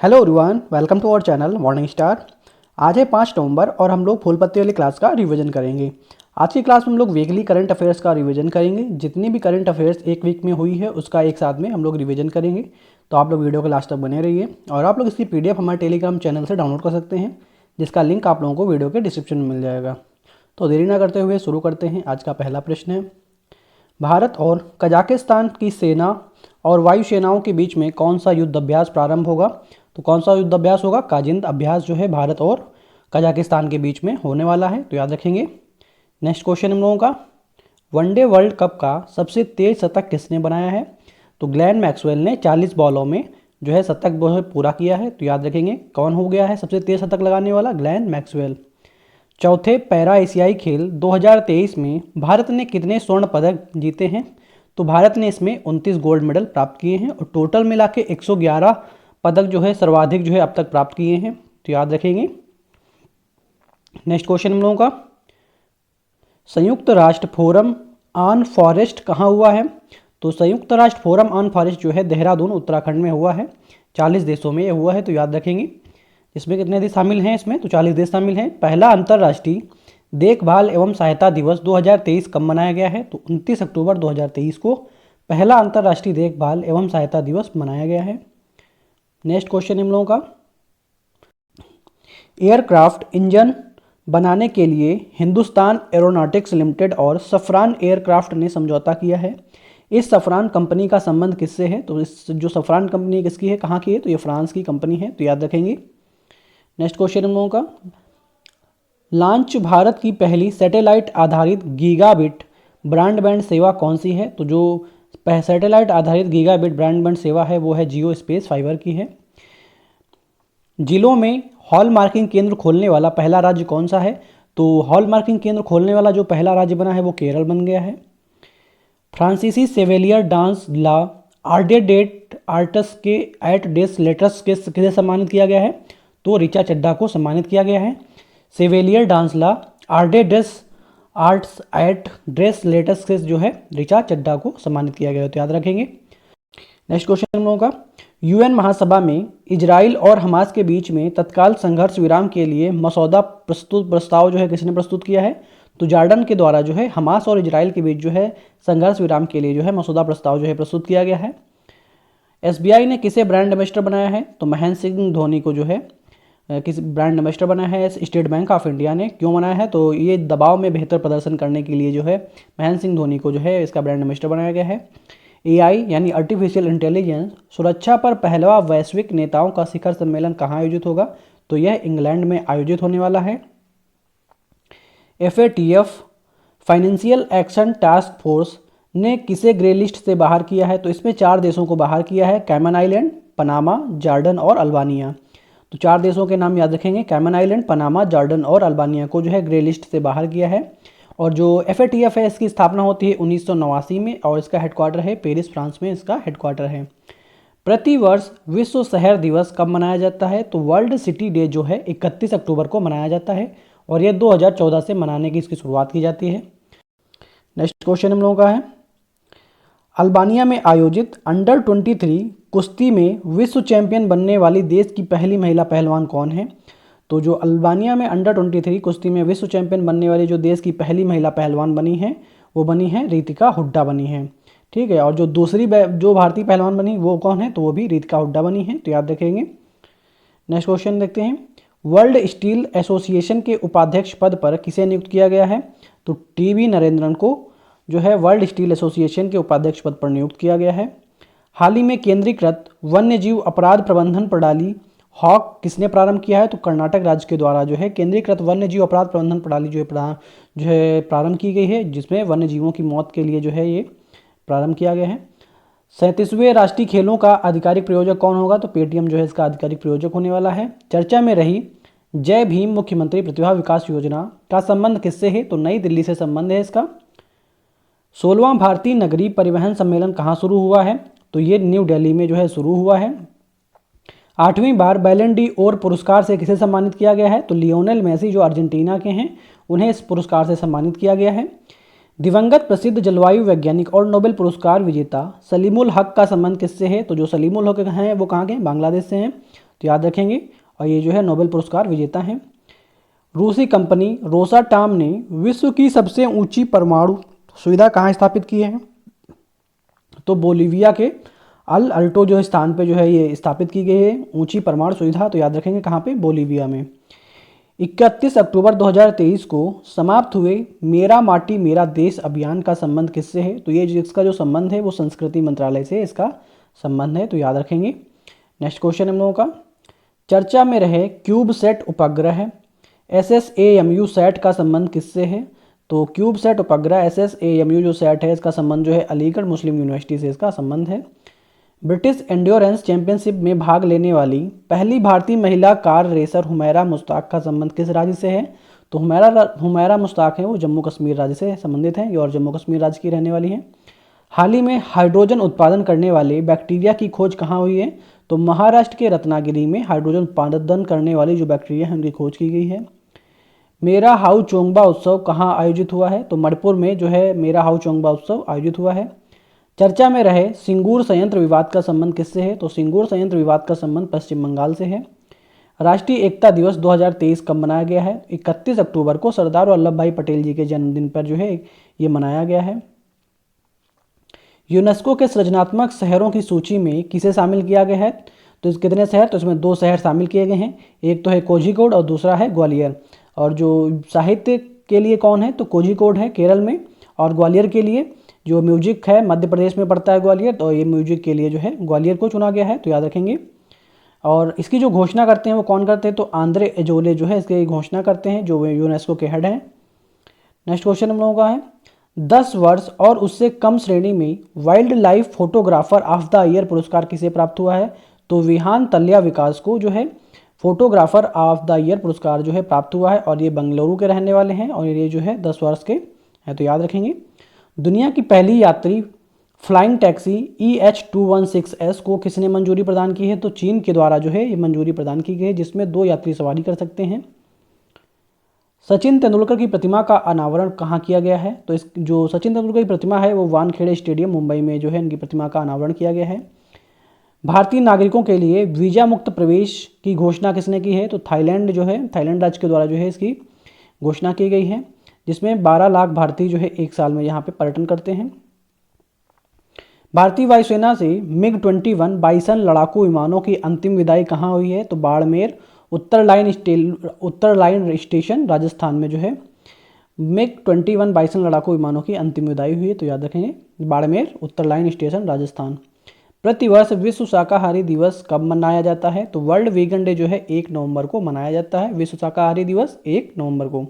Hello everyone, welcome to our channel morning star. आज है 5 नवंबर और हम लोग फूल पत्ते वाली क्लास का रिवीजन करेंगे। आज की क्लास में हम लोग वीकली करंट अफेयर्स का रिवीजन करेंगे। जितनी भी करंट अफेयर्स एक वीक में हुई है उसका एक साथ में हम लोग रिवीजन करेंगे। तो आप लोग वीडियो के लास्ट तक बने रहिए और आप लोग इसकी PDF हमारे टेलीग्राम चैनल से डाउनलोड कर सकते हैं, जिसका लिंक आप लोगों को वीडियो के डिस्क्रिप्शन में मिल जाएगा। तो देरी ना करते हुए शुरू करते हैं। आज का पहला प्रश्न है, भारत और कजाकिस्तान की सेना और वायु सेनाओं के बीच में कौन सा युद्ध अभ्यास प्रारंभ होगा? तो कौन सा युद्ध अभ्यास होगा? काजिंद अभ्यास जो है भारत और कजाकिस्तान के बीच में होने वाला है, तो याद रखेंगे। नेक्स्ट क्वेश्चन हम लोगों का, वनडे वर्ल्ड कप का सबसे तेज शतक किसने बनाया है? तो ग्लेन मैक्सवेल ने 40 बॉलों में जो है शतक वो है पूरा किया है, तो याद रखेंगे कौन हो गया है सबसे तेज शतक लगाने वाला? Glenn Maxwell. चौथे पैरा एशियाई खेल 2023 में भारत ने कितने स्वर्ण पदक जीते हैं? तो भारत ने इसमें 29 गोल्ड मेडल प्राप्त किए हैं और टोटल मिला के 111 पदक जो है सर्वाधिक जो है अब तक प्राप्त किए हैं, तो याद रखेंगे। नेक्स्ट क्वेश्चन हम लोगों का, संयुक्त राष्ट्र फोरम ऑन फॉरेस्ट कहाँ हुआ है? तो संयुक्त राष्ट्र फोरम ऑन फॉरेस्ट जो है देहरादून उत्तराखंड में हुआ है। 40 देशों में ये हुआ है, तो याद रखेंगे। इसमें कितने देश शामिल हैं? इसमें तो 40 देश शामिल हैं। पहला अंतर्राष्ट्रीय देखभाल एवं सहायता दिवस 2023 कब मनाया गया है? तो 29 अक्टूबर 2023 को पहला अंतर्राष्ट्रीय देखभाल एवं सहायता दिवस मनाया गया है। नेक्स्ट क्वेश्चन हम लोगों का, एयरक्राफ्ट इंजन बनाने के लिए हिंदुस्तान एरोनॉटिक्स लिमिटेड और सफरान एयरक्राफ्ट ने समझौता किया है। इस सफरान कंपनी का संबंध किससे है? तो इस जो सफरान कंपनी किसकी है, कहाँ की है? तो ये फ्रांस की कंपनी है, तो याद रखेंगे। नेक्स्ट क्वेश्चन हम लोगों का, लॉन्च भारत की पहली सैटेलाइट आधारित गीगाबिट ब्रॉडबैंड सेवा कौन सी है? तो जो सैटेलाइट आधारित गीगाबिट ब्रॉडबैंड सेवा है वो है जियो स्पेस फाइबर की है। जिलों में हॉल मार्किंग केंद्र खोलने वाला पहला राज्य कौन सा है? तो हॉल मार्किंग केंद्र खोलने वाला जो पहला राज्य बना है वो केरल बन गया है। फ्रांसीसी सेवेलियर डांस ला आर्डेडेट आर्टस के एट डेस लेटर्स के किसे सम्मानित किया गया है? तो ऋचा चड्ढा को सम्मानित किया गया है। सेवेलियर डांस ला आर्डेडेस आर्ट्स एट ड्रेस लेटर्स के जो है ऋचा चड्ढा को सम्मानित किया गया है, तो याद रखेंगे। नेक्स्ट क्वेश्चन हम लोगों का, यूएन महासभा में इजराइल और हमास के बीच में तत्काल संघर्ष विराम के लिए मसौदा प्रस्ताव जो है किसने प्रस्तुत किया है? तो जॉर्डन के द्वारा जो है हमास और इजराइल के बीच जो है संघर्ष विराम के लिए जो है मसौदा प्रस्ताव जो है प्रस्तुत किया गया है। SBI ने किसे ब्रांड एम्बेसडर बनाया है? तो महेंद्र सिंह धोनी को जो है किस ब्रांड एम्बेसडर बनाया है स्टेट बैंक ऑफ इंडिया ने। क्यों बनाया है? तो ये दबाव में बेहतर प्रदर्शन करने के लिए जो है महेंद्र सिंह धोनी को जो है इसका ब्रांड एम्बेसडर बनाया गया है। AI यानी आर्टिफिशियल इंटेलिजेंस सुरक्षा पर पहला वैश्विक नेताओं का शिखर सम्मेलन कहाँ आयोजित होगा? तो यह इंग्लैंड में आयोजित होने वाला है। FATF financial action task force ने किसे ग्रे लिस्ट से बाहर किया है? तो इसमें 4 देशों को बाहर किया है, कैमन आइलैंड, पनामा, जॉर्डन और अल्बानिया। तो 4 देशों के नाम याद रखेंगे, कैमन आइलैंड, पनामा, जॉर्डन और अल्बानिया को जो है ग्रे लिस्ट से बाहर किया है। और जो FATF है इसकी स्थापना होती है 1989 में और इसका हेडक्वार्टर है पेरिस, फ्रांस में इसका हेडक्वार्टर है। प्रतिवर्ष विश्व शहर दिवस कब मनाया जाता है? तो वर्ल्ड सिटी डे जो है 31 अक्टूबर को मनाया जाता है और ये 2014 से मनाने की इसकी शुरुआत की जाती है। नेक्स्ट क्वेश्चन हम लोगों का है, अल्बानिया में आयोजित अंडर 23 कुश्ती में विश्व चैंपियन बनने वाली देश की पहली महिला पहलवान कौन है? तो जो अल्बानिया में अंडर 23 कुश्ती में विश्व चैंपियन बनने वाली जो देश की पहली महिला पहलवान बनी है वो बनी है रितिका हुड्डा बनी है, ठीक है। और जो दूसरी जो भारतीय पहलवान बनी वो कौन है? तो वो भी रितिका हुड्डा बनी है, तो याद रखेंगे। नेक्स्ट क्वेश्चन देखते हैं, वर्ल्ड स्टील एसोसिएशन के उपाध्यक्ष पद पर किसे नियुक्त किया गया है? तो TB नरेंद्रन को जो है वर्ल्ड स्टील एसोसिएशन के उपाध्यक्ष पद पर नियुक्त किया गया है। हाल ही में केंद्रीकृत वन्यजीव अपराध प्रबंधन प्रणाली हॉक किसने प्रारंभ किया है? तो कर्नाटक राज्य के द्वारा जो है केंद्रीकृत वन्यजीव अपराध प्रबंधन प्रणाली जो है प्रारंभ की गई है, जिसमें वन्यजीवों की मौत के लिए जो है ये प्रारंभ किया गया है। 37वें राष्ट्रीय खेलों का आधिकारिक प्रायोजक कौन होगा? तो पेटीएम जो है इसका आधिकारिक प्रायोजक होने वाला है। चर्चा में रही जय भीम मुख्यमंत्री प्रतिभा विकास योजना का संबंध किससे है? तो नई दिल्ली से संबंध है इसका। 16वां भारतीय नगरीय परिवहन सम्मेलन कहाँ शुरू हुआ है? तो ये न्यू दिल्ली में जो है शुरू हुआ है। 8वीं बार बैलन डी ओर पुरस्कार से किसे सम्मानित किया गया है? तो लियोनेल मेसी जो अर्जेंटीना के हैं उन्हें इस पुरस्कार से सम्मानित किया गया है। दिवंगत प्रसिद्ध जलवायु वैज्ञानिक और नोबेल पुरस्कार विजेता सलीमुल हक का संबंध किससे है? तो जो सलीमुल हक हैं वो कहाँ के? बांग्लादेश से हैं। तो याद रखेंगे, और ये जो है नोबेल पुरस्कार विजेता हैं। रूसी कंपनी रोसाटॉम ने विश्व की सबसे ऊंची परमाणु सुविधा कहाँ स्थापित की है? तो बोलीविया के अल अल्टो जो स्थान पे जो है ये स्थापित की गई है ऊंची परमाणु सुविधा। तो याद रखेंगे कहाँ पे? बोलीविया में। 31 अक्टूबर 2023 को समाप्त हुए मेरा माटी मेरा देश अभियान का संबंध किससे है? तो ये जिसका जो संबंध है वो संस्कृति मंत्रालय से इसका संबंध है, तो याद रखेंगे। नेक्स्ट क्वेश्चन हम लोगों का, चर्चा में रहे क्यूबसैट उपग्रह SSAMU सैट का संबंध किससे है? तो क्यूबसैट उपग्रह SSAMU जो सैट है इसका संबंध जो है अलीगढ़ मुस्लिम यूनिवर्सिटी से इसका संबंध है। ब्रिटिश एंड्योरेंस चैंपियनशिप में भाग लेने वाली पहली भारतीय महिला कार रेसर हुमैरा मुश्ताक का संबंध किस राज्य से है? तो हुमैरा मुश्ताक है वो जम्मू कश्मीर राज्य से संबंधित हैं, और जम्मू कश्मीर राज्य की रहने वाली हैं। हाल ही में हाइड्रोजन उत्पादन करने वाले बैक्टीरिया की खोज कहाँ हुई है? तो महाराष्ट्र के रत्नागिरी में हाइड्रोजन उत्पादन करने वाली जो बैक्टीरिया है उनकी खोज की गई है। मेरा हाउ चोंगबा उत्सव कहाँ आयोजित हुआ है? तो मणिपुर में जो है मेरा हाउ चोंगबा उत्सव आयोजित हुआ है। चर्चा में रहे सिंगूर संयंत्र विवाद का संबंध किससे है? तो सिंगूर संयंत्र विवाद का संबंध पश्चिम बंगाल से है। राष्ट्रीय एकता दिवस 2023 कब मनाया गया है? 31 अक्टूबर को सरदार वल्लभ भाई पटेल जी के जन्मदिन पर जो है ये मनाया गया है। यूनेस्को के सृजनात्मक शहरों की सूची में किसे शामिल किया गया है? तो कितने शहर? तो इसमें 2 शहर शामिल किए गए हैं, एक तो है कोझिकोड और दूसरा है ग्वालियर। और जो साहित्य के लिए कौन है? तो कोझिकोड है केरल में, और ग्वालियर के लिए जो म्यूजिक है मध्य प्रदेश में पड़ता है ग्वालियर, तो ये म्यूजिक के लिए जो है ग्वालियर को चुना गया है, तो याद रखेंगे। और इसकी जो घोषणा करते हैं वो कौन करते हैं? तो आंद्रे एजोले जो है इसकी घोषणा करते हैं, जो यूनेस्को के हेड हैं। नेक्स्ट क्वेश्चन हम लोगों का है, 10 वर्ष और उससे कम श्रेणी में wild life photographer of the year पुरस्कार किसे प्राप्त हुआ है? तो विहान तल्या विकास को जो है फोटोग्राफर ऑफ द ईयर पुरस्कार जो है प्राप्त हुआ है, और ये बेंगलुरु के रहने वाले हैं, और ये जो है 10 वर्ष के हैं, तो याद रखेंगे। दुनिया की पहली यात्री फ्लाइंग टैक्सी EH216S को किसने मंजूरी प्रदान की है? तो चीन के द्वारा जो है ये मंजूरी प्रदान की गई है, जिसमें 2 यात्री सवारी कर सकते हैं। सचिन तेंदुलकर की प्रतिमा का अनावरण कहाँ किया गया है? तो इस जो सचिन तेंदुलकर की प्रतिमा है वो वानखेड़े स्टेडियम मुंबई में जो है इनकी प्रतिमा का अनावरण किया गया है। भारतीय नागरिकों के लिए वीजा मुक्त प्रवेश की घोषणा किसने की है? तो थाईलैंड जो है थाईलैंड राज्य के द्वारा जो है इसकी घोषणा की गई है, जिसमें 12 लाख भारतीय जो है 1 साल में यहाँ पे पर्यटन करते हैं। भारतीय वायुसेना से MiG-21 बाइसन लड़ाकू विमानों की अंतिम विदाई कहाँ हुई है? तो बाड़मेर उत्तर लाइन स्टेशन राजस्थान में जो है MiG-21 बाइसन लड़ाकू विमानों की अंतिम विदाई हुई है, तो याद रखेंगे बाड़मेर उत्तर लाइन स्टेशन राजस्थान। प्रतिवर्ष विश्व शाकाहारी दिवस कब मनाया जाता है? तो वर्ल्ड वीगन डे जो है 1 नवंबर को मनाया जाता है। विश्व शाकाहारी दिवस 1 नवंबर को।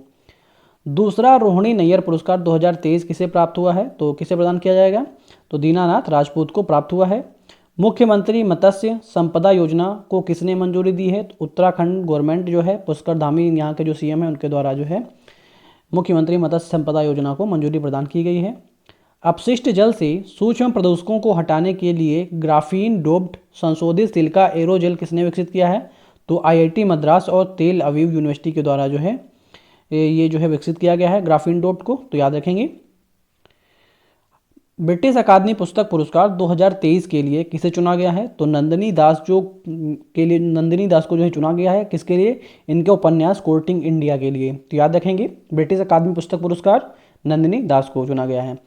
दूसरा रोहिणी नैयर पुरस्कार 2023 किसे प्राप्त हुआ है? तो किसे प्रदान किया जाएगा? तो दीनानाथ राजपूत को प्राप्त हुआ है। मुख्यमंत्री मत्स्य संपदा योजना को किसने मंजूरी दी है? तो उत्तराखंड गवर्नमेंट जो है पुष्कर धामी यहाँ के जो CM है उनके द्वारा जो है मुख्यमंत्री मत्स्य संपदा योजना को मंजूरी प्रदान की गई है। अपशिष्ट जल से सूक्ष्म प्रदूषकों को हटाने के लिए ग्राफीन डोप्ड संशोधित सिलिका एरोजेल किसने विकसित किया है? तो IIT मद्रास और तेल अवीव यूनिवर्सिटी के द्वारा जो है ये जो है विकसित किया गया है ग्राफीन डोप्ड को, तो याद रखेंगे। ब्रिटिश अकादमी पुस्तक पुरस्कार 2023 के लिए किसे चुना गया है? तो नंदिनी दास को जो है चुना गया है। किसके लिए? इनके उपन्यास कोर्टिंग इंडिया के लिए, तो याद रखेंगे ब्रिटिश अकादमी पुस्तक पुरस्कार नंदिनी दास को चुना गया है।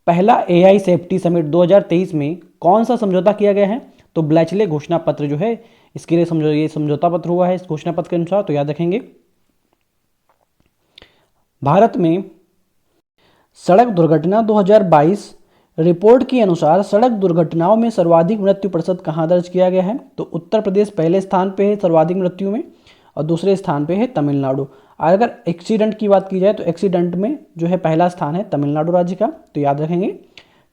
पहला AI सेफ्टी समिट 2023 में कौन सा समझौता किया गया है? तो ब्लैचले घोषणा पत्र जो है इसके लिए ये समझौता पत्र हुआ है इस घोषणा पत्र के अनुसार, तो याद रखेंगे। भारत में सड़क दुर्घटना 2022 रिपोर्ट के अनुसार सड़क दुर्घटनाओं में सर्वाधिक मृत्यु प्रतिशत कहाँ दर्ज किया गया है? तो उत्तर प्रदेश पहले स्थान पे है सर्वाधिक मृत्यु में, और दूसरे स्थान पे है तमिलनाडु। अगर एक्सीडेंट की बात की जाए तो एक्सीडेंट में जो है पहला स्थान है तमिलनाडु राज्य का, तो याद रखेंगे।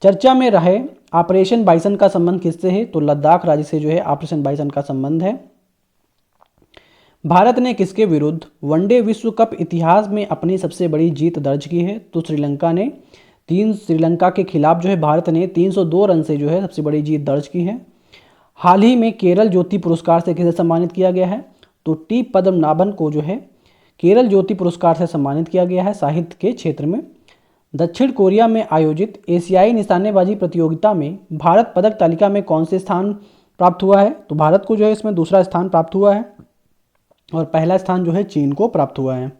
चर्चा में रहे ऑपरेशन बाइसन का संबंध किससे है? तो लद्दाख राज्य से जो है ऑपरेशन बाइसन का संबंध है। भारत ने किसके विरुद्ध वनडे विश्व कप इतिहास में अपनी सबसे बड़ी जीत दर्ज की है? तो श्रीलंका के खिलाफ जो है भारत ने 302 रन से जो है सबसे बड़ी जीत दर्ज की है। हाल ही में केरल ज्योति पुरस्कार से किसे सम्मानित किया गया है? तो T पद्मनाभन को जो है केरल ज्योति पुरस्कार से सम्मानित किया गया है साहित्य के क्षेत्र में। दक्षिण कोरिया में आयोजित एशियाई निशानेबाजी प्रतियोगिता में भारत पदक तालिका में कौन से स्थान प्राप्त हुआ है, तो भारत को जो है इसमें दूसरा स्थान प्राप्त हुआ है और पहला स्थान जो है चीन को प्राप्त हुआ है।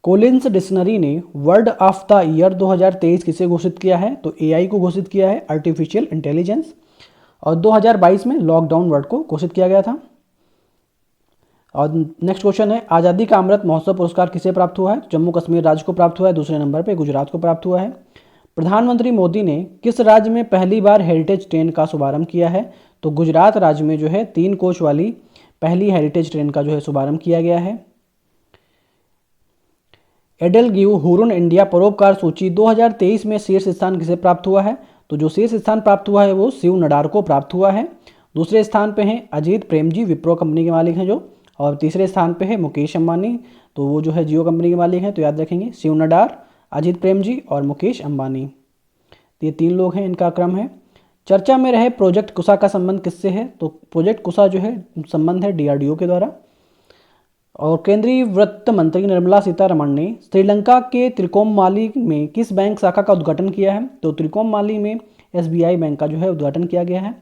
कोलिंस डिक्शनरी ने वर्ड ऑफ द ईयर 2023 किसे घोषित किया है, तो एआई को घोषित किया है, आर्टिफिशियल इंटेलिजेंस। और 2022 में लॉकडाउन वर्ड को घोषित किया गया था। और नेक्स्ट क्वेश्चन है, आज़ादी का अमृत महोत्सव पुरस्कार किसे प्राप्त हुआ है, जम्मू कश्मीर राज्य को प्राप्त हुआ है, दूसरे नंबर पे गुजरात को प्राप्त हुआ है। प्रधानमंत्री मोदी ने किस राज्य में पहली बार हेरिटेज ट्रेन का शुभारंभ किया है, तो गुजरात राज्य में जो है 3 कोच वाली पहली हेरिटेज ट्रेन का जो है शुभारंभ किया गया है। एडल गिव हुरुन इंडिया परोपकार सूची 2023 में शीर्ष स्थान किसे प्राप्त हुआ है, तो जो शीर्ष स्थान प्राप्त हुआ है वो शिव नडार को प्राप्त हुआ है। दूसरे स्थान पे हैं अजीत प्रेमजी, विप्रो कंपनी के मालिक हैं जो, और तीसरे स्थान पे है मुकेश अंबानी, तो वो जो है जियो कंपनी के मालिक हैं। तो याद रखेंगे शिव नडार, अजीत प्रेमजी और मुकेश अंबानी, तो ये 3 लोग हैं, इनका क्रम है। चर्चा में रहे प्रोजेक्ट कुशा का संबंध किससे है, तो प्रोजेक्ट कुशा जो है संबंध है डीआरडीओ के द्वारा। और केंद्रीय वित्त मंत्री निर्मला सीतारमण ने श्रीलंका के त्रिकोमाली में किस बैंक शाखा का उद्घाटन किया है, तो त्रिकोमाली में एसबीआई बैंक का जो है उद्घाटन किया गया है।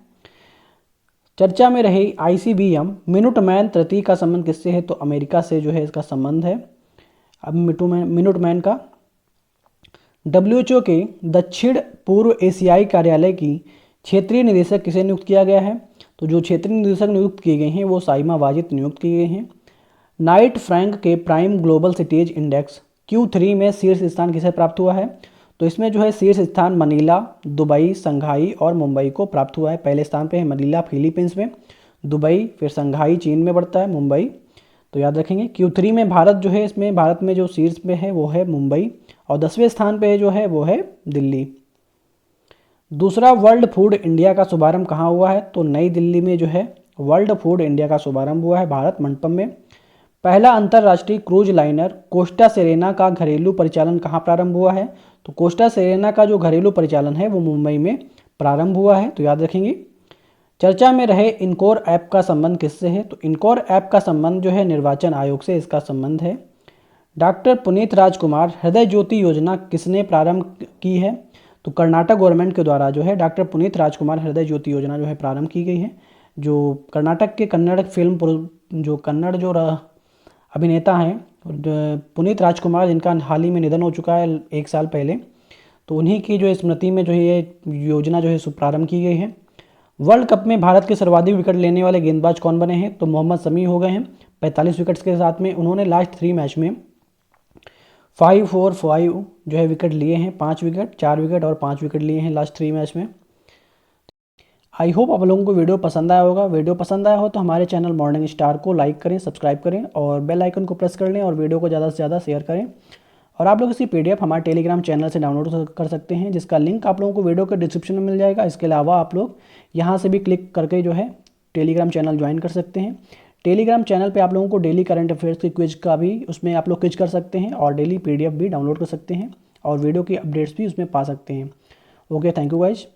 चर्चा में रही आईसीबीएम मिनुटमैन तृतीय का संबंध किससे है, तो अमेरिका से जो है इसका संबंध है। अब मिनुटमैन का डब्ल्यूएचओ के दक्षिण पूर्व एशियाई कार्यालय की क्षेत्रीय निदेशक किसे नियुक्त किया गया है, तो जो क्षेत्रीय निदेशक नियुक्त किए गए हैं वो साइमा वाजिद नियुक्त किए गए हैं। नाइट फ्रैंक के prime global cities index Q3 में शीर्ष स्थान किसे प्राप्त हुआ है, तो इसमें जो है शीर्ष स्थान मनीला, दुबई, संघाई और मुंबई को प्राप्त हुआ है। पहले स्थान पे है मनीला फिलीपींस में, दुबई, फिर संघाई चीन में पड़ता है, मुंबई। तो याद रखेंगे Q3 में भारत जो है इसमें भारत में जो शीर्ष पे है वो है मुंबई, और 10वें स्थान पे जो है वो है दिल्ली। दूसरा वर्ल्ड फूड इंडिया का शुभारंभ कहाँ हुआ है, तो नई दिल्ली में जो है वर्ल्ड फूड इंडिया का शुभारंभ हुआ है, भारत मंडपम में। पहला अंतर्राष्ट्रीय क्रूज लाइनर कोस्टा सेरेना का घरेलू परिचालन कहाँ प्रारंभ हुआ है, तो कोस्टा सेरेना का जो घरेलू परिचालन है वो मुंबई में प्रारंभ हुआ है, तो याद रखेंगे। चर्चा में रहे इनकोर ऐप का संबंध किससे है, तो इनकोर ऐप का संबंध जो है निर्वाचन आयोग से इसका संबंध है। डॉक्टर पुनीत राजकुमार हृदय ज्योति योजना किसने प्रारंभ की है, तो कर्नाटक गवर्नमेंट के द्वारा जो है डॉक्टर पुनीत राजकुमार हृदय ज्योति योजना जो है प्रारंभ की गई है। जो कर्नाटक के कन्नड़ फिल्म जो कन्नड़ जो अभिनेता हैं पुनीत राजकुमार, जिनका हाल ही में निधन हो चुका है 1 साल पहले, तो उन्हीं की जो स्मृति में जो ये योजना जो है प्रारंभ की गई है। वर्ल्ड कप में भारत के सर्वाधिक विकेट लेने वाले गेंदबाज कौन बने हैं, तो मोहम्मद शमी हो गए हैं 45 विकेट्स के साथ में। उन्होंने लास्ट 3 मैच में 5-4-5 जो है विकेट लिए हैं, 5 विकेट, 4 विकेट और 5 विकेट लिए हैं लास्ट 3 मैच में। आई होप आप लोगों को वीडियो पसंद आया होगा। वीडियो पसंद आया हो तो हमारे चैनल मॉर्निंग स्टार को लाइक करें, सब्सक्राइब करें और बेल आइकन को प्रेस कर लें और वीडियो को ज़्यादा से ज़्यादा शेयर करें। और आप लोग इसी PDF हमारे टेलीग्राम चैनल से डाउनलोड कर सकते हैं, जिसका लिंक आप लोगों को वीडियो के डिस्क्रिप्शन में मिल जाएगा। इसके अलावा आप लोग यहाँ से भी क्लिक करके जो है टेलीग्राम चैनल ज्वाइन कर सकते हैं। टेलीग्राम चैनल पे आप लोगों को डेली करंट अफेयर्स की क्विज का भी उसमें आप लोग क्विज कर सकते हैं और डेली PDF भी डाउनलोड कर सकते हैं और वीडियो की अपडेट्स भी उसमें पा सकते हैं। Okay, thank you guys.